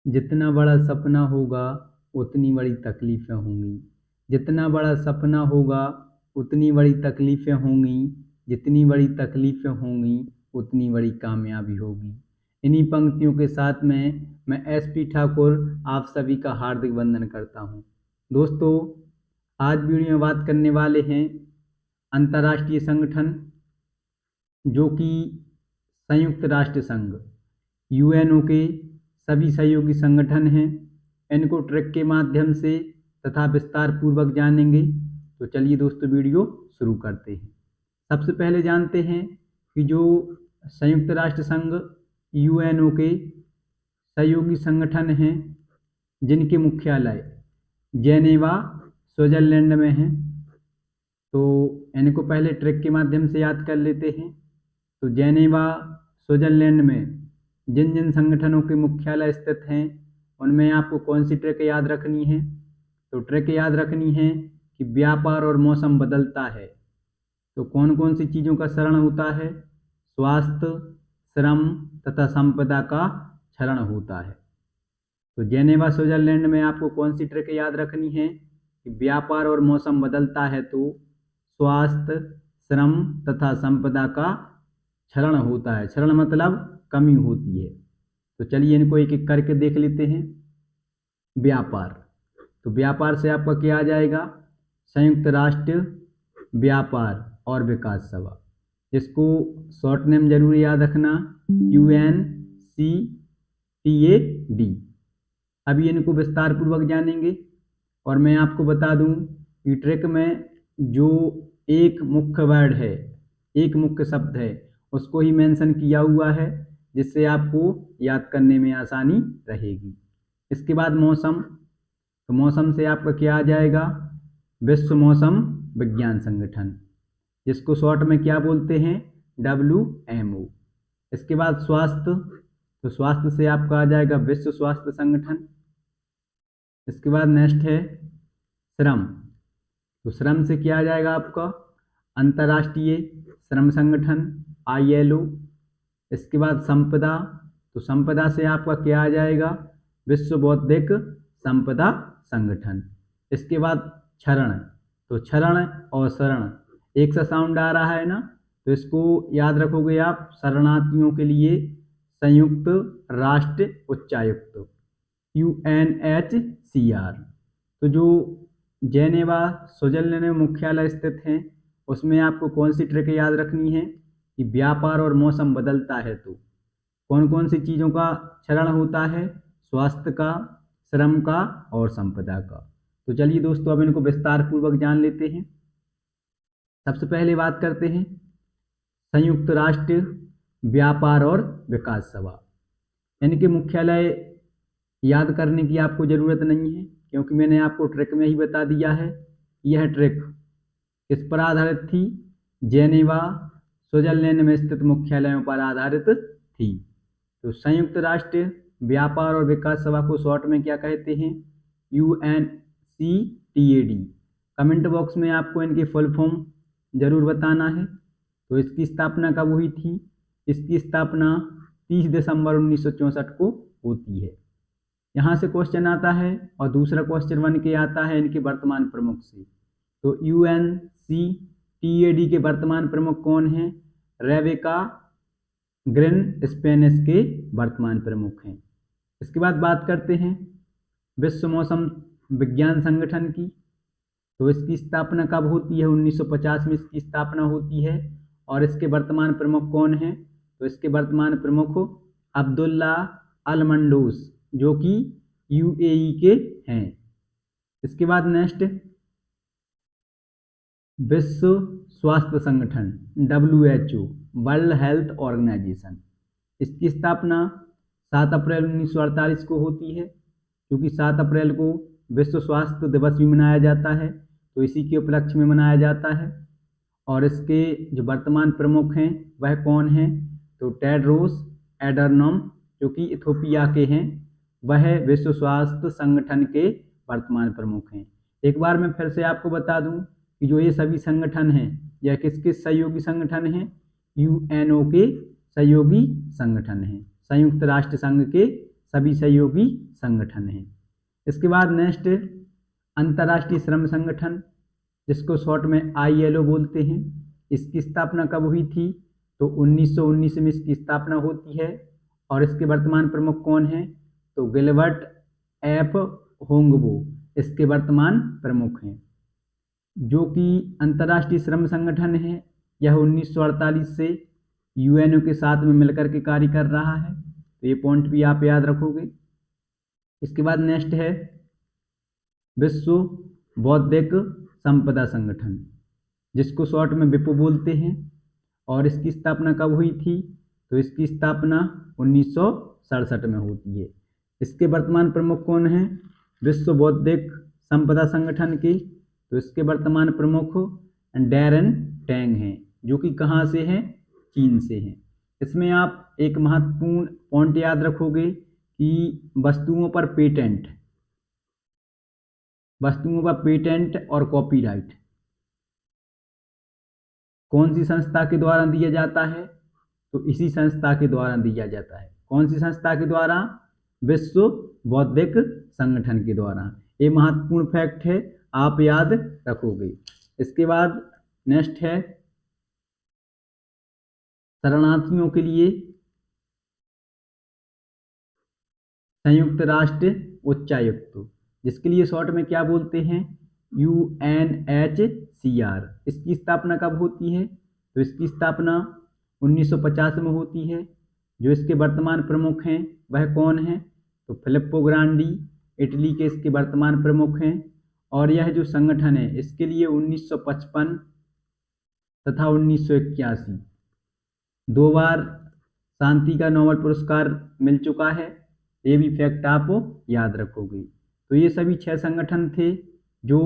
जितना बड़ा सपना होगा उतनी बड़ी तकलीफ़ें होंगी। जितना बड़ा सपना होगा उतनी बड़ी तकलीफ़ें होंगी। जितनी बड़ी तकलीफ़ें होंगी उतनी बड़ी कामयाबी होगी। इन्हीं पंक्तियों के साथ में मैं एसपी ठाकुर आप सभी का हार्दिक वंदन करता हूँ। दोस्तों, आज वीडियो में बात करने वाले हैं अंतर्राष्ट्रीय संगठन जो कि संयुक्त राष्ट्र संघ यूएनओ के सभी सहयोगी संगठन हैं। इनको ट्रैक के माध्यम से तथा विस्तार पूर्वक जानेंगे। तो चलिए दोस्तों, वीडियो शुरू करते हैं। सबसे पहले जानते हैं कि जो संयुक्त राष्ट्र संघ यूएनओ के सहयोगी संगठन हैं जिनके मुख्यालय जेनेवा स्विट्जरलैंड में हैं, तो इनको पहले ट्रैक के माध्यम से याद कर लेते हैं। तो जेनेवा स्विट्जरलैंड में जिन जिन संगठनों के मुख्यालय स्थित हैं उनमें आपको कौन सी ट्रैक याद रखनी है? तो ट्रैक याद रखनी है कि व्यापार और मौसम बदलता है तो कौन कौन सी चीज़ों का क्षरण होता है? स्वास्थ्य, श्रम तथा संपदा का क्षरण होता है। तो जेनेवा स्विट्जरलैंड में आपको कौन सी ट्रैक याद रखनी है कि व्यापार और मौसम बदलता है तो स्वास्थ्य, श्रम तथा संपदा का क्षरण होता है। क्षरण मतलब कमी होती है। तो चलिए इनको एक एक करके देख लेते हैं। व्यापार, तो व्यापार से आपका क्या आ जाएगा? संयुक्त राष्ट्र व्यापार और विकास सभा, इसको शॉर्ट नेम जरूर याद रखना, UNCTAD। अभी इनको विस्तार पूर्वक जानेंगे और मैं आपको बता दूं कि ट्रैक में जो एक मुख्य वर्ड है, एक मुख्य शब्द है, उसको ही मेंशन किया हुआ है जिससे आपको याद करने में आसानी रहेगी। इसके बाद मौसम, तो मौसम से आपका क्या आ जाएगा? विश्व मौसम विज्ञान संगठन, जिसको शॉर्ट में क्या बोलते हैं? WMO। इसके बाद स्वास्थ्य, तो स्वास्थ्य से आपका आ जाएगा विश्व स्वास्थ्य संगठन। इसके बाद नेक्स्ट है श्रम, तो श्रम से क्या आ जाएगा आपका? अंतर्राष्ट्रीय श्रम संगठन ILO। इसके बाद संपदा, तो संपदा से आपका क्या आ जाएगा? विश्व बौद्धिक संपदा संगठन। इसके बाद क्षरण, तो क्षरण और शरण एक सा साउंड आ रहा है ना, तो इसको याद रखोगे आप शरणार्थियों के लिए संयुक्त राष्ट्र उच्चायुक्त UNHCR। तो जो जेनेवा स्विट्जरलैंड में मुख्यालय स्थित हैं उसमें आपको कौन सी ट्रिक याद रखनी है कि व्यापार और मौसम बदलता है तो कौन कौन सी चीज़ों का क्षरण होता है? स्वास्थ्य का, श्रम का और संपदा का। तो चलिए दोस्तों, अब इनको विस्तार पूर्वक जान लेते हैं। सबसे पहले बात करते हैं संयुक्त राष्ट्र व्यापार और विकास सभा। इनके मुख्यालय याद करने की आपको ज़रूरत नहीं है क्योंकि मैंने आपको ट्रैक में ही बता दिया है। यह ट्रैक किस पर आधारित थी? जेनेवा स्विट्जरलैंड में स्थित मुख्यालयों पर आधारित थी। तो संयुक्त राष्ट्र व्यापार और विकास सभा को शॉर्ट में क्या कहते हैं? UNCTAD। कमेंट बॉक्स में आपको इनकी फुल फॉर्म जरूर बताना है। तो इसकी स्थापना कब हुई थी? इसकी स्थापना 30 दिसंबर 1964 को होती है। यहाँ से क्वेश्चन आता है और दूसरा क्वेश्चन बन के आता है इनके वर्तमान प्रमुख से। तो UNCTAD के वर्तमान प्रमुख कौन हैं? रेबेका ग्रीनस्पैन के वर्तमान प्रमुख हैं। इसके बाद बात करते हैं विश्व मौसम विज्ञान संगठन की। तो इसकी स्थापना कब होती है? 1950 में इसकी स्थापना होती है। और इसके वर्तमान प्रमुख कौन हैं? तो इसके वर्तमान प्रमुख अब्दुल्ला अल मंडूस जो कि UAE के हैं। इसके बाद नेक्स्ट विश्व स्वास्थ्य संगठन WHO, वर्ल्ड हेल्थ ऑर्गेनाइजेशन। इसकी स्थापना 7 अप्रैल 1948 को होती है क्योंकि 7 अप्रैल को विश्व स्वास्थ्य दिवस भी मनाया जाता है, तो इसी के उपलक्ष्य में मनाया जाता है। और इसके जो वर्तमान प्रमुख हैं वह कौन हैं? तो टेड्रोस एडरनॉम जो कि इथोपिया के हैं, वह विश्व स्वास्थ्य संगठन के वर्तमान प्रमुख हैं। एक बार मैं फिर से आपको बता दूं कि जो ये सभी संगठन हैं यह किस किस सहयोगी संगठन हैं? UNO के सहयोगी संगठन हैं, संयुक्त राष्ट्र संघ के सभी सहयोगी संगठन हैं। इसके बाद नेक्स्ट अंतर्राष्ट्रीय श्रम संगठन, जिसको शॉर्ट में ILO बोलते हैं। इसकी स्थापना कब हुई थी? तो 1919 में इसकी स्थापना होती है। और इसके वर्तमान प्रमुख कौन हैं? तो गिलबर्ट एफ होंगबो इसके वर्तमान प्रमुख हैं। जो कि अंतर्राष्ट्रीय श्रम संगठन है, यह 1948 से UNO के साथ में मिलकर के कार्य कर रहा है। तो ये पॉइंट भी आप याद रखोगे। इसके बाद नेक्स्ट है विश्व बौद्धिक संपदा संगठन, जिसको शॉर्ट में विपो बोलते हैं। और इसकी स्थापना कब हुई थी? तो इसकी स्थापना 1967 में होती है। इसके वर्तमान प्रमुख कौन हैं? विश्व बौद्धिक संपदा संगठन के, तो इसके वर्तमान प्रमुख डैरेन टैंग हैं, जो कि कहाँ से हैं? चीन से हैं। इसमें आप एक महत्वपूर्ण पॉइंट याद रखोगे कि वस्तुओं पर पेटेंट और कॉपीराइट कौन सी संस्था के द्वारा दिया जाता है? तो इसी संस्था के द्वारा दिया जाता है। कौन सी संस्था के द्वारा? विश्व बौद्धिक संगठन के द्वारा। ये महत्वपूर्ण फैक्ट है, आप याद रखोगे। इसके बाद नेक्स्ट है शरणार्थियों के लिए संयुक्त राष्ट्र उच्चायुक्त, जिसके लिए शॉर्ट में क्या बोलते हैं? UNHCR। इसकी स्थापना कब होती है? तो इसकी स्थापना 1950 में होती है। जो इसके वर्तमान प्रमुख हैं वह कौन है? तो फिलिप्पो ग्रांडी इटली के इसके वर्तमान प्रमुख हैं। और यह जो संगठन है इसके लिए 1955 तथा 1981 दो बार शांति का नोबेल पुरस्कार मिल चुका है। ये भी फैक्ट आप याद रखोगे। तो ये सभी 6 संगठन थे जो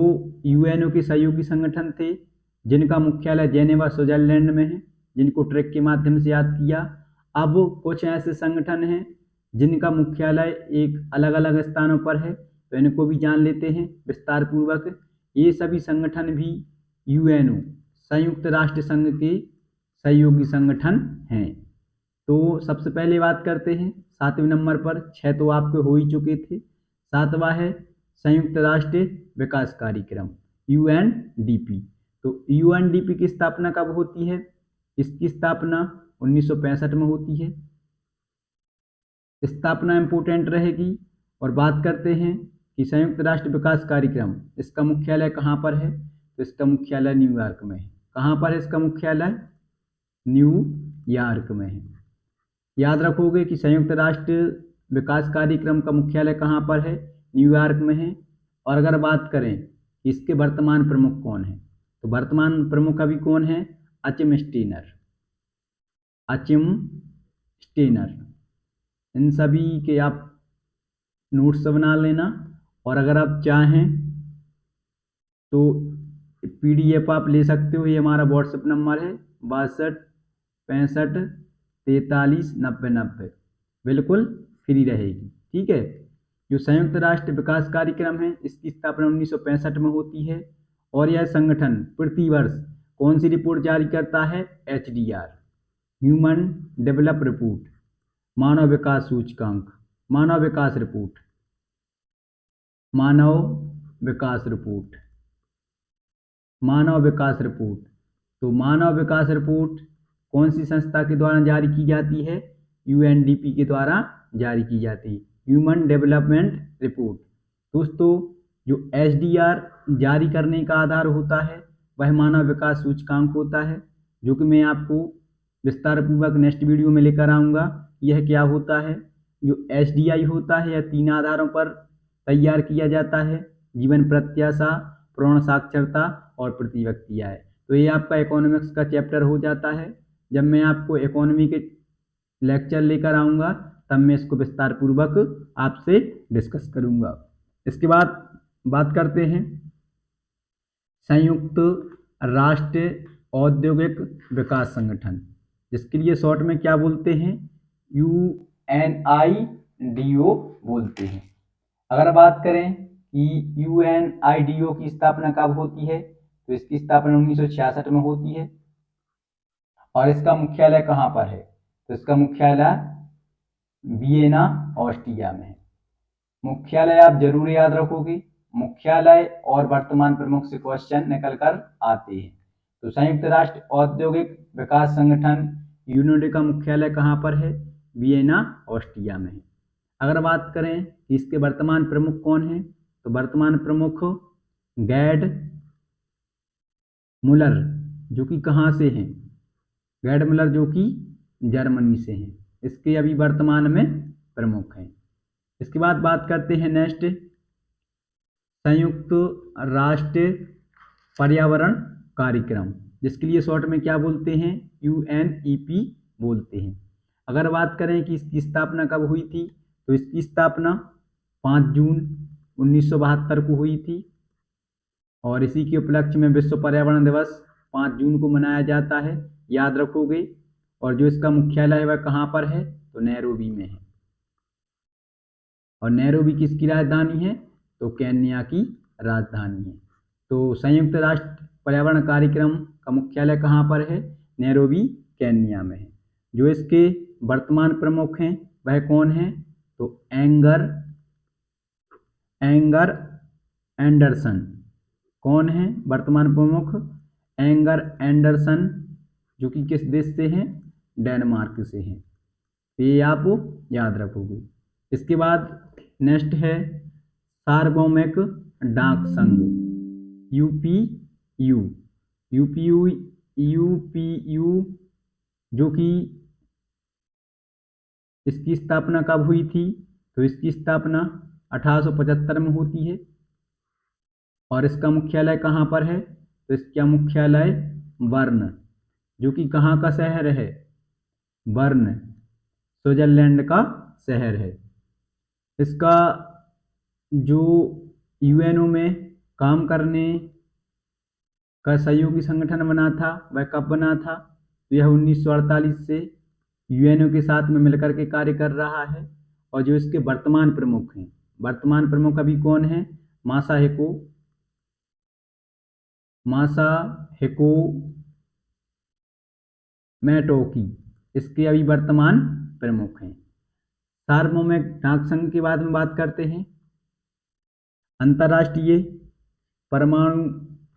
UNO के सहयोगी संगठन थे, जिनका मुख्यालय जेनेवा स्विट्जरलैंड में है, जिनको ट्रैक के माध्यम से याद किया। अब कुछ ऐसे संगठन हैं जिनका मुख्यालय एक अलग अलग स्थानों पर है, तो इनको भी जान लेते हैं विस्तार पूर्वक। ये सभी संगठन भी UNO संयुक्त राष्ट्र संघ के सहयोगी संगठन हैं। तो सबसे पहले बात करते हैं 7वें नंबर पर, 6 तो आपके हो ही चुके थे। 7वां है संयुक्त राष्ट्र विकास कार्यक्रम UNDP। तो UNDP की स्थापना कब होती है? इसकी स्थापना 1965 में होती है। स्थापना इम्पोर्टेंट रहेगी। और बात करते हैं कि संयुक्त राष्ट्र विकास कार्यक्रम इसका मुख्यालय कहाँ पर है? तो इसका मुख्यालय न्यूयॉर्क में है। कहाँ पर है इसका मुख्यालय? न्यूयॉर्क में है। याद रखोगे कि संयुक्त राष्ट्र विकास कार्यक्रम का मुख्यालय कहाँ पर है? न्यूयॉर्क में है। और अगर बात करें कि इसके वर्तमान प्रमुख कौन है, तो वर्तमान प्रमुख अभी कौन है? Achim Steiner. इन सभी के आप नोट्स बना लेना। और अगर आप चाहें तो PDF आप ले सकते हो। ये हमारा व्हाट्सएप नंबर है 62 65 43 90 90, बिल्कुल फ्री रहेगी। ठीक है। जो संयुक्त राष्ट्र विकास कार्यक्रम है इसकी स्थापना 1965 में होती है। और यह संगठन प्रति वर्ष कौन सी रिपोर्ट जारी करता है? HDR, ह्यूमन डेवलप रिपोर्ट, मानव विकास सूचकांक, मानव विकास रिपोर्ट। तो मानव विकास रिपोर्ट कौन सी संस्था के द्वारा जारी की जाती है? UNDP के द्वारा जारी की जाती है, ह्यूमन डेवलपमेंट रिपोर्ट। दोस्तों, जो HDR जारी करने का आधार होता है वह मानव विकास सूचकांक होता है, जो कि मैं आपको विस्तार पूर्वक नेक्स्ट वीडियो में लेकर आऊँगा। यह क्या होता है? जो HDI होता है यह 3 आधारों पर तैयार किया जाता है: जीवन प्रत्याशा, पूर्ण साक्षरता और प्रति व्यक्ति आय। तो ये आपका इकोनॉमिक्स का चैप्टर हो जाता है। जब मैं आपको इकोनॉमी के लेक्चर लेकर आऊँगा तब मैं इसको विस्तार पूर्वक आपसे डिस्कस करूँगा। इसके बाद बात करते हैं संयुक्त राष्ट्र औद्योगिक विकास संगठन, जिसके लिए शॉर्ट में क्या बोलते हैं? UNIDO बोलते हैं। अगर बात करें कि UNIDO की स्थापना कब होती है, तो इसकी स्थापना 1966 में होती है। और इसका मुख्यालय कहाँ पर है? तो इसका मुख्यालय वियना ऑस्ट्रिया में है। मुख्यालय आप जरूर याद रखोगे, मुख्यालय और वर्तमान प्रमुख से क्वेश्चन निकल कर आते हैं। तो संयुक्त राष्ट्र औद्योगिक विकास संगठन यूनिट का मुख्यालय कहाँ पर है? वियना ऑस्ट्रिया में है। अगर बात करें कि इसके वर्तमान प्रमुख कौन है, तो वर्तमान प्रमुख गैड मुलर, जो कि कहाँ से हैं? गैड मुलर जो कि जर्मनी से हैं, इसके अभी वर्तमान में प्रमुख हैं। इसके बाद बात करते हैं नेक्स्ट, संयुक्त राष्ट्र पर्यावरण कार्यक्रम, जिसके लिए शॉर्ट में क्या बोलते हैं? UNEP बोलते हैं। अगर बात करें कि इसकी स्थापना कब हुई थी, तो इसकी स्थापना 5 जून 1972 को हुई थी और इसी के उपलक्ष्य में विश्व पर्यावरण दिवस 5 जून को मनाया जाता है, याद रखोगे। और जो इसका मुख्यालय है वह कहाँ पर है? तो नैरोबी में है। और नैरोबी किसकी राजधानी है? तो केन्या की राजधानी है। तो संयुक्त राष्ट्र पर्यावरण कार्यक्रम का मुख्यालय कहाँ पर है? नैरोबी केन्या में है। जो इसके वर्तमान प्रमुख हैं वह कौन है? तो एंगर एंडरसन। कौन है वर्तमान प्रमुख? एंगर एंडरसन, जो कि किस देश से हैं? डेनमार्क से हैं। ये आप याद रखोगे। इसके बाद नेक्स्ट है सार्वभौमिक डाक संघ UPU। यूपीयू जो कि इसकी स्थापना कब हुई थी? तो इसकी स्थापना 1875 में होती है और इसका मुख्यालय कहाँ पर है? तो इसका मुख्यालय बर्न, जो कि कहाँ का शहर है? बर्न स्विट्जरलैंड का शहर है। इसका जो यूएनओ में काम करने का सहयोगी संगठन बना था वह कब बना था? तो यह 1948 से यूएनओ के साथ में मिलकर के कार्य कर रहा है। और जो इसके वर्तमान प्रमुख हैं, वर्तमान प्रमुख अभी कौन है? मासाहिको मोटोकी, इसके अभी वर्तमान प्रमुख हैं। सार्वभौमिक डाक संघ के बाद में बात करते हैं अंतर्राष्ट्रीय परमाणु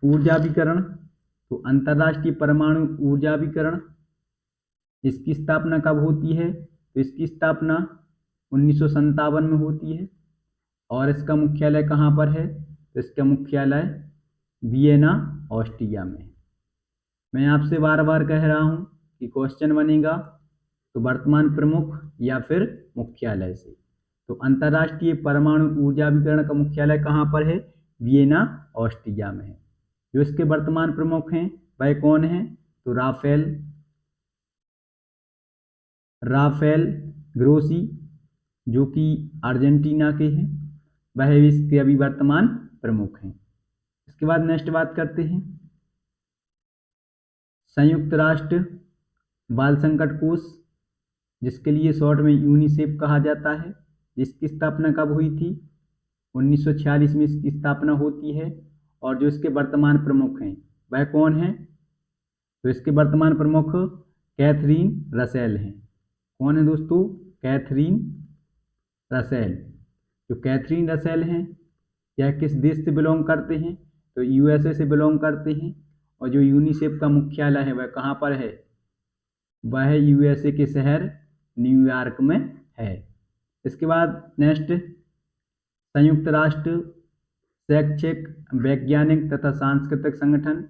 ऊर्जा विकरण। तो अंतर्राष्ट्रीय परमाणु ऊर्जा विकरण, इसकी स्थापना कब होती है? तो इसकी स्थापना 1957 में होती है और इसका मुख्यालय कहाँ पर है? तो इसका मुख्यालय वियना ऑस्ट्रिया में है। मैं आपसे बार बार कह रहा हूँ कि क्वेश्चन बनेगा तो वर्तमान प्रमुख या फिर मुख्यालय से। तो अंतर्राष्ट्रीय परमाणु ऊर्जा विकरण का मुख्यालय कहाँ पर है? वियना ऑस्ट्रिया में है। जो इसके वर्तमान प्रमुख हैं वह कौन है? तो राफेल ग्रोसी, जो कि अर्जेंटीना के हैं, वह इसके अभी वर्तमान प्रमुख हैं। इसके बाद नेक्स्ट बात करते हैं संयुक्त राष्ट्र बाल संकट कोष, जिसके लिए शॉर्ट में यूनिसेफ कहा जाता है, जिसकी स्थापना कब हुई थी? 1946 में इसकी स्थापना होती है। और जो इसके वर्तमान प्रमुख हैं वह कौन है? तो इसके वर्तमान प्रमुख कैथरीन रसेल हैं। कौन है दोस्तों? Catherine Russell. जो कैथरीन रसेल हैं यह किस देश से बिलोंग करते हैं? तो USA से बिलोंग करते हैं। और जो यूनिसेफ का मुख्यालय है वह कहाँ पर है? वह USA के शहर न्यूयॉर्क में है। इसके बाद नेक्स्ट संयुक्त राष्ट्र शैक्षिक वैज्ञानिक तथा सांस्कृतिक संगठन,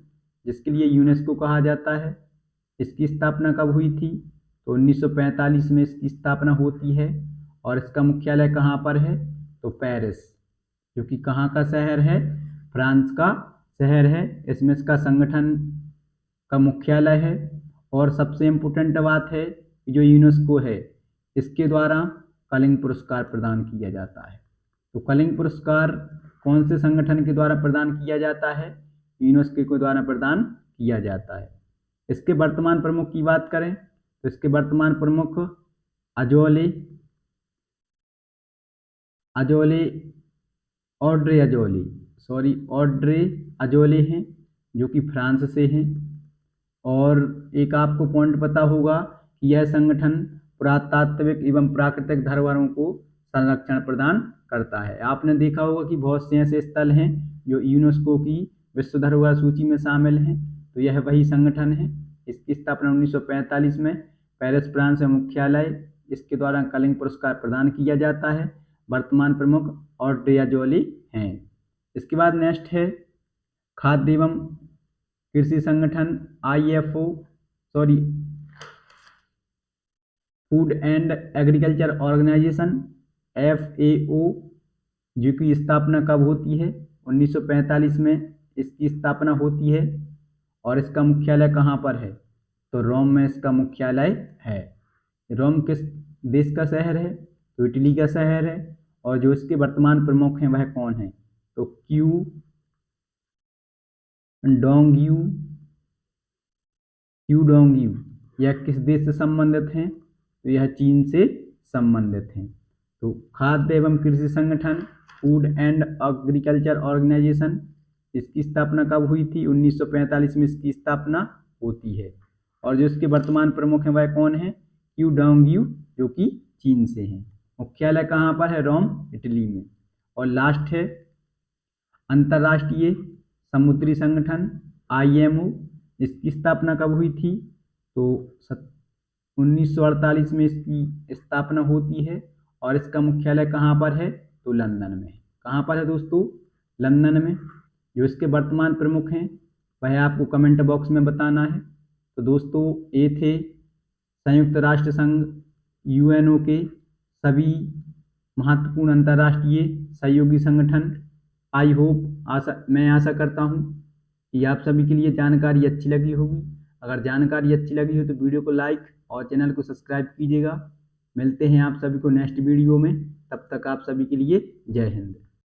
जिसके लिए यूनेस्को कहा जाता है, इसकी स्थापना कब हुई थी? तो 1945 में इसकी स्थापना होती है और इसका मुख्यालय कहाँ पर है? तो पेरिस, जो कि कहाँ का शहर है? फ्रांस का शहर है। इसमें इसका संगठन का मुख्यालय है। और सबसे इम्पोर्टेंट बात है कि जो यूनेस्को है इसके द्वारा कलिंग पुरस्कार प्रदान किया जाता है। तो कलिंग पुरस्कार कौन से संगठन के द्वारा प्रदान किया जाता है? यूनेस्को के द्वारा प्रदान किया जाता है। इसके वर्तमान प्रमुख की बात करें तो इसके वर्तमान प्रमुख ऑड्रे अजोले हैं, जो कि फ्रांस से हैं। और एक आपको पॉइंट पता होगा कि यह संगठन पुरातात्विक एवं प्राकृतिक धरोहरों को संरक्षण प्रदान करता है। आपने देखा होगा कि बहुत से ऐसे स्थल हैं जो यूनेस्को की विश्व धरोहर सूची में शामिल हैं, तो यह वही संगठन है। इसकी स्थापना 1945 में पेरिस फ्रांस में मुख्यालय, इसके द्वारा कलिंग पुरस्कार प्रदान किया जाता है। वर्तमान प्रमुख ऑड्रे अजौले हैं। इसके बाद नेक्स्ट है खाद्य एवं कृषि संगठन food and agriculture organization FAO, जो की स्थापना कब होती है? 1945 में इसकी स्थापना होती है। और इसका मुख्यालय कहाँ पर है? तो रोम में इसका मुख्यालय है। रोम किस देश का शहर है? तो इटली का शहर है। और जो इसके वर्तमान प्रमुख हैं वह कौन है? तो क्यू डोंग्यू। यह किस देश से संबंधित हैं? तो यह चीन से संबंधित हैं। तो खाद्य एवं कृषि संगठन फूड एंड एग्रीकल्चर ऑर्गेनाइजेशन, इसकी स्थापना कब हुई थी? 1945 में इसकी स्थापना होती है। और जो इसके वर्तमान प्रमुख हैं वह कौन है? क्यू डोंग्यू, जो कि चीन से हैं। मुख्यालय कहाँ पर है? रोम, इटली में। और लास्ट है अंतर्राष्ट्रीय समुद्री संगठन IMO, इसकी स्थापना कब हुई थी? तो 1948 में इसकी स्थापना होती है। और इसका मुख्यालय कहाँ पर है? तो लंदन में। कहाँ पर है दोस्तों? लंदन में। जो इसके वर्तमान प्रमुख हैं वह आपको कमेंट बॉक्स में बताना है। तो दोस्तों ये थे संयुक्त राष्ट्र संघ UNO के सभी महत्वपूर्ण अंतर्राष्ट्रीय सहयोगी संगठन। आई होप मैं आशा करता हूँ कि आप सभी के लिए जानकारी अच्छी लगी होगी। अगर जानकारी अच्छी लगी हो तो वीडियो को लाइक और चैनल को सब्सक्राइब कीजिएगा। मिलते हैं आप सभी को नेक्स्ट वीडियो में। तब तक आप सभी के लिए जय हिंद।